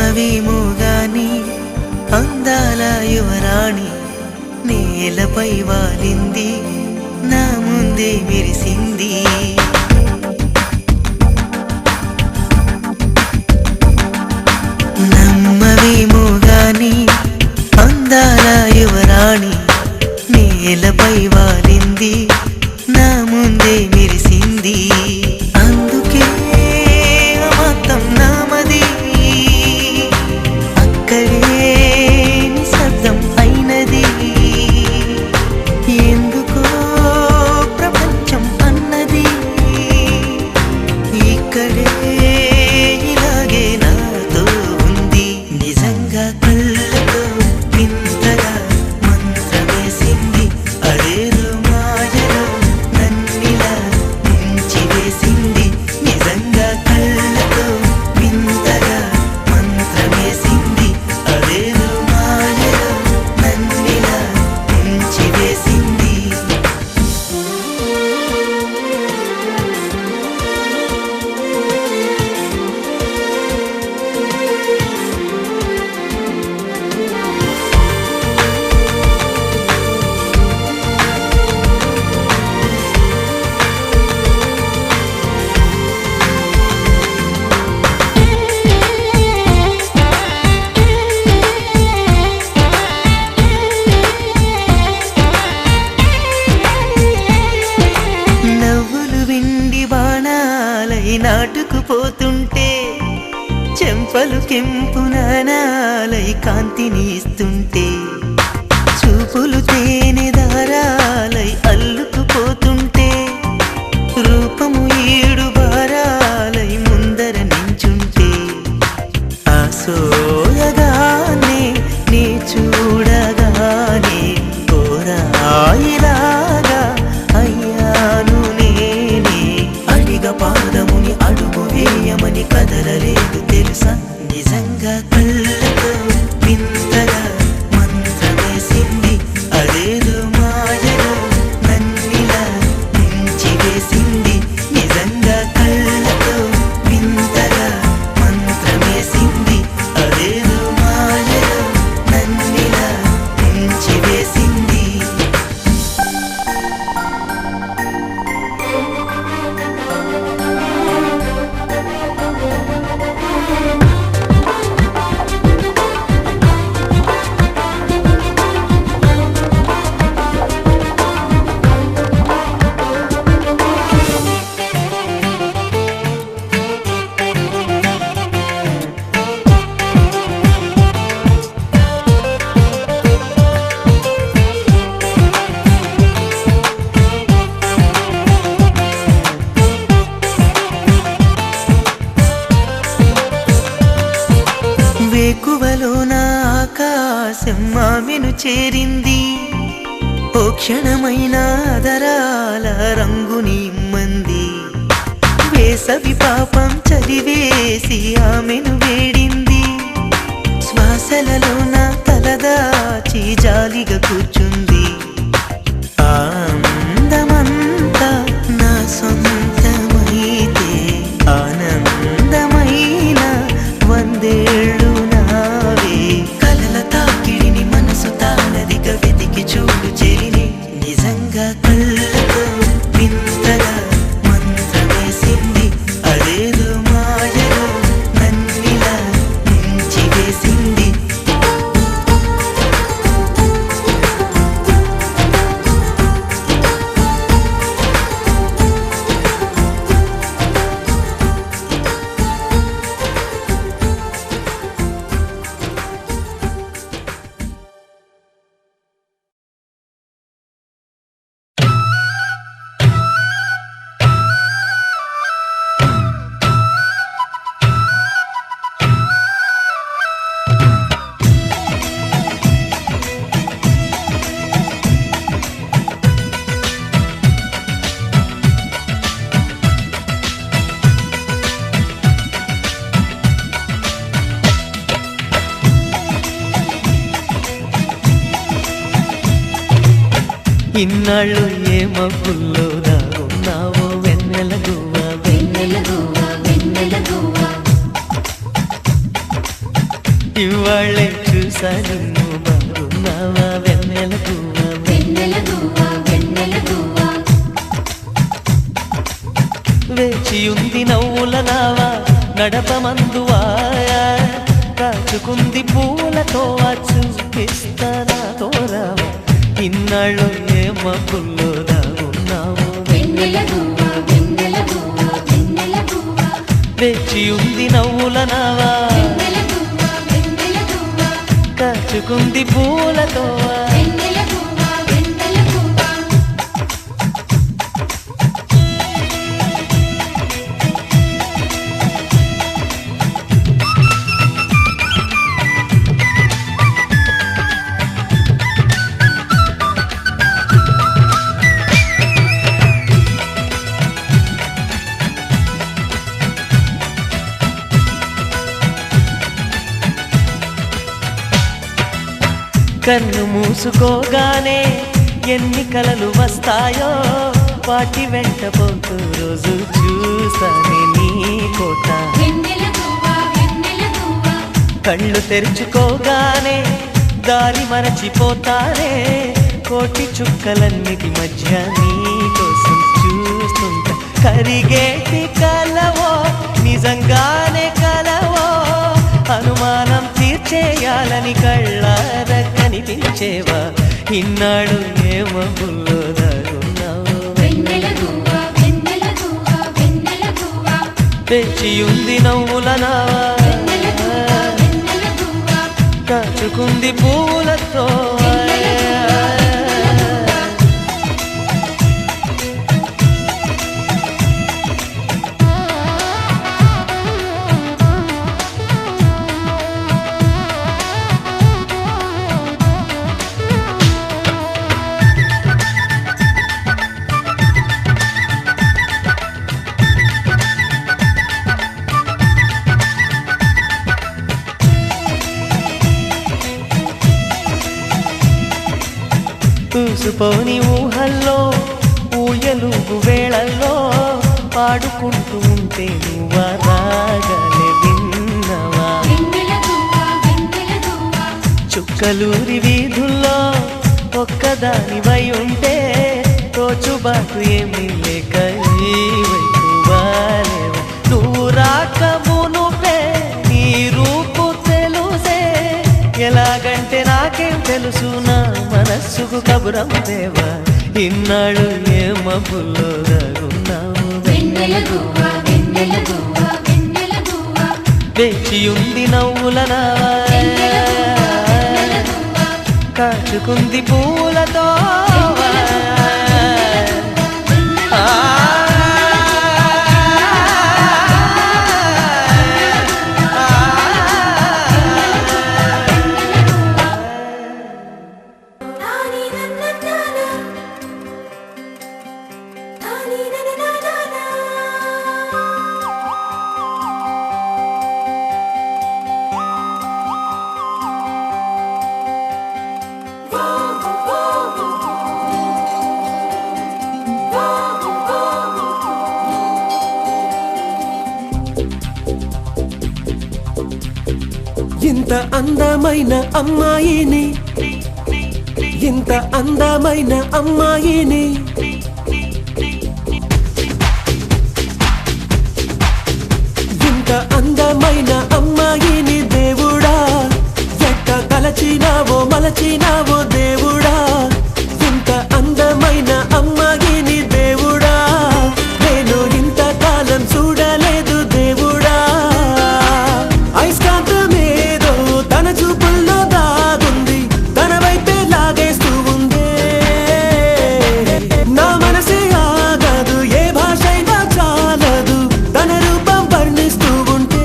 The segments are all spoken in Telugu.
నమ్మవేమో గాని అందాల యువరాణి నేలపై వాలింది నా ముందే మెరిసింది. నమ్మవేమో గాని అందాల యువరాణి నేలపై వాలింది నా ముందే మెరిసింది. అందుకే అమాంతం నామది అక్కడే నిశ్శబ్దం అయినది. ఎందుకో ప్రపంచం అన్నది ఇక్కడే ఇలాగే నాతో ఉంది. నిజంగా కళ్ళతో వింతగా మంత్రమేసింది. అదేదో మాయలో నన్నిలా ముంచివేసింది. నిజంగా కళ్ళతో వింతగా మంత్రమేసింది. అదేదో మాయలో నన్నిలా ముంచివేసింది. నవ్వులు వెండి బాణాలై నాటుకుపోతుంటే చెంపలు కెంపు నాణాలై కాంతిని ఇస్తుంటే చూపులు తేనె దారాలై అల్లుకుపోతుంటే రూపము ఏడు బారాలై ముందర నించుంటే ఆసోయగానే నీ చూడగానే కోరాయిలాగా అయ్యాను నేనే. అడిగ పాదముని అడుగు వేయమని కదలలేదు తెలుసా. నిజంగా కళ్ళతో వింతగా మంత్రమేసింది. అదేదో మాయలో నన్నిలా ముంచివేసింది. నిజంగా కళ్ళతో వింతగా మంత్రమేసింది. అదేదో మాయలో నన్నిలా ముంచివేసింది. వేకువలో నా ఆకాశం ఆమెను చేరింది. ఓ క్షణమైన ఆదరాల రంగుని ఇమ్మంది. వేసవి పాపం చలివేసి ఆమెను వేడింది. శ్వాసలలో నా తలదాచి జాలిగా కూర్చుంది. ఆ అందమంతా నా సొంతమైతే ఆనందమైన వందేళ్ళు నావే. కలల తాకిడిని మనసు తానదిగా వెతికి చూడు చెరిని. నిజంగా కళ్ళతో వింతగా మంత్రమేసింది. అదేదో మాయలో నన్నిలా ముంచివేసింది. ఇన్నాళ్ళు ఏ మబ్బుల్లో దాగున్నావో వెన్నెల గువ్వ వెన్నెల గువ్వ వెన్నెల గువ్వ. ఇవాళ్ళే చూసా నిన్ను బాగున్నావా వెన్నెల గువ్వ వెన్నెల గువ్వ వెన్నెల గువ్వ వేచి ఉంది నవ్వుల నావా నడపమందువా కాచుకుంది పూలతో చూపిస్తారా తోరావా ఇన్నాళ్ళు ఏ మబ్బుల్లో దాగున్నావు వెన్నెల గువ్వ వెన్నెల గువ్వ వెన్నెల గువ్వ వేచి ఉంది నవ్వుల నావా వెన్నెల గువ్వ వెన్నెల గువ్వ కాచుకుంది పూలతో వెన్నెల గువ్వ వెన్నెల గువ్వ కన్ను మూసుకోగానే ఎన్ని కలలు వస్తాయో వాటి వెంట పోతూ రోజు చూస్తానే నీ కోట వెన్నెల గువ్వ వెన్నెల గువ్వ కళ్ళు తెరుచుకోగానే దారి మరచిపోతానే కోటి చుక్కలన్నిటి మధ్య నీ కోసం చూస్తుంటా కరిగేటి కలవో నిజంగానే కలవో అనుమానం తీర్చేయాలని కళ్ళార కనిపించేవా ఇన్నాడు ఏ మబ్బుల్లో దాగున్నావు వెన్నెల గువ్వ వెన్నెల గువ్వ వెన్నెల గువ్వ తెచ్చి ఉంది నవ్వుల నావా వెన్నెల గువ్వ వెన్నెల గువ్వ కాచుకుంది పూలతో చూసుపోని ఊహల్లో ఊయలుగు వేళల్లో పాడుకుంటూ ఉంటే నువ్వా రాగానే విన్నవా వెన్నెల గువ్వ వెన్నెల గువ్వ చుక్కలూరి వీధుల్లో ఒక్కదానివై ఉంటే తోచుబాటు ఏమీ లేక ఈ వైపు వాలేవా నువ్వు రాకమునుపే నీ రూపు తెలుసే ఎలాగంటే నాకేం తెలుసు నా మనస్సుకు కబురం దేవా ఇన్నాడు ఏ మబ్బుల్లో దాగున్నావు వెన్నెల గువ్వ వెన్నెల గువ్వ వెన్నెల గువ్వ వేచి ఉంది నవ్వుల నావా కాచుకుంది పూలతో ఇంత అందమైన అమ్మాయిని ఇంత అందమైన అమ్మాయిని ఇంత అందమైన అమ్మాయిని దేవుడా ఎట్ట తలచినావో మలచినావో దేవుడా ఇంత అందమైన అమ్మాయిని దేవుడా నేను ఇంతకాలం చూడలేదు దేవుడా ఐస్కాంతమేదో తన చూపుల్లో దాగుంది తన వైపే లాగేస్తూ ఉందే నా మనసే ఆగదు ఏ భాషైనా చాలదు తన రూపం వర్ణిస్తూ ఉంటే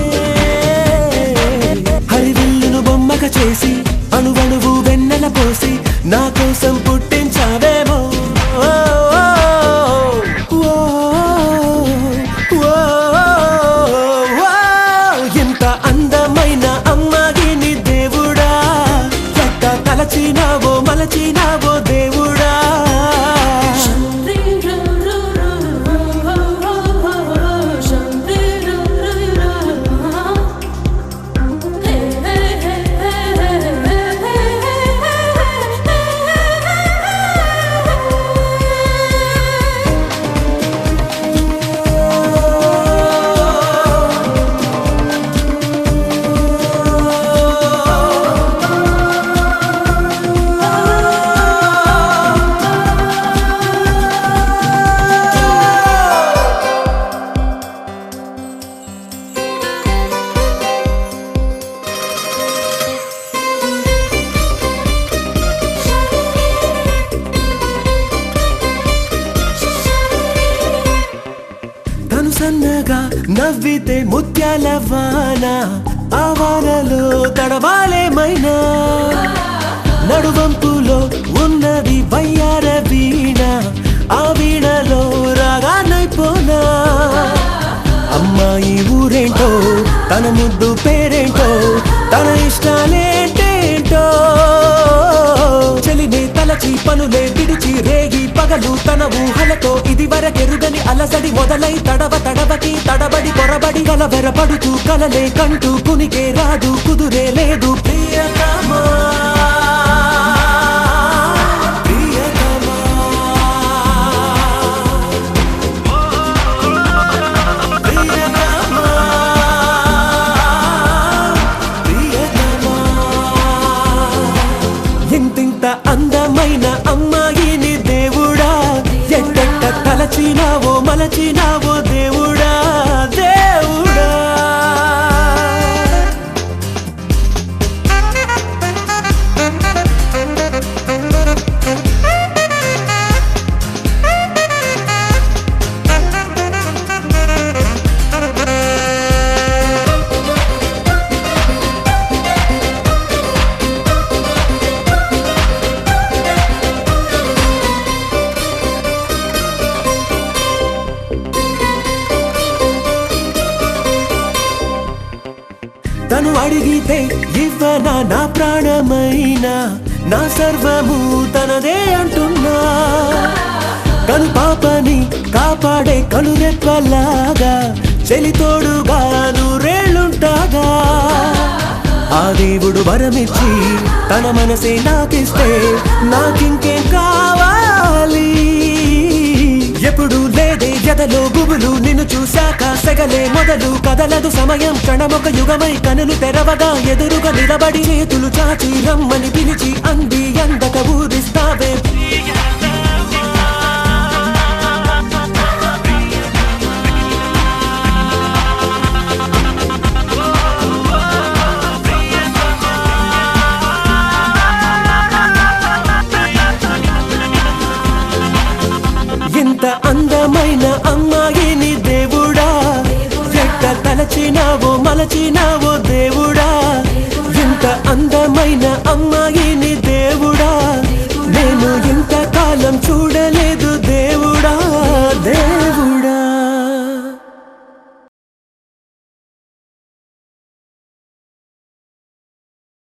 నవ్వితే ముత్యాల వాన, ఆ వానలో తడవాలేమైనా, నడువంపులో ఉన్నది వయ్యార వీణ, ఆ వీణలో రాగానైపోనా. అమ్మాయి ఊరేంటో, తన ముద్దు పేరేంటో, తన ఇష్టాలేంటేంటో, చెలినే తలచి పనులే విడిచి రేగి పగలు తన ఊహలతో ఇది వరకెరుగని అలసడి మొదలై తడవకి తడబడి పొరబడి కలవెరపడుతూ కలలే కంటూ కునికే రాదు కుదురే లేదు. ప్రియతమా ప్రియతమా ప్రియతమా ప్రియతమా. ఇంతింత అందమైన అమ్మాయిని దేవుడా, ఎట్టెట్ట తలచినావో మలచినావో దేవుడా దేవుడా. తను అడిగితే ఇవ్వనా నా ప్రాణమైనా, నా సర్వము తనదే అంటున్నా. కను పాపని కాపాడే కనురెప్పలాగా, చెలితోడుగా నూరేళ్ళుంటాగా. ఆ దేవుడు వరమిచ్చి తన మనసే నాకిస్తే నాకింకేం కావాలి. ఎప్పుడు లేదే ఎదలో గుబులు, నిన్ను చూశాక సెగలే మొదలు కదలదు సమయం క్షణమొక యుగమై కనులు తెరవగా ఎదురుగా నిలబడి చేతులు చాచి రమ్మని పిలిచి అంది అందక ఊరిస్తావే. ఇంత అందమైన అమ్మాయిని దేవుడా, ఎట్ట తలచినావో మలచినావో దేవుడా. ఇంత అందమైన అమ్మాయి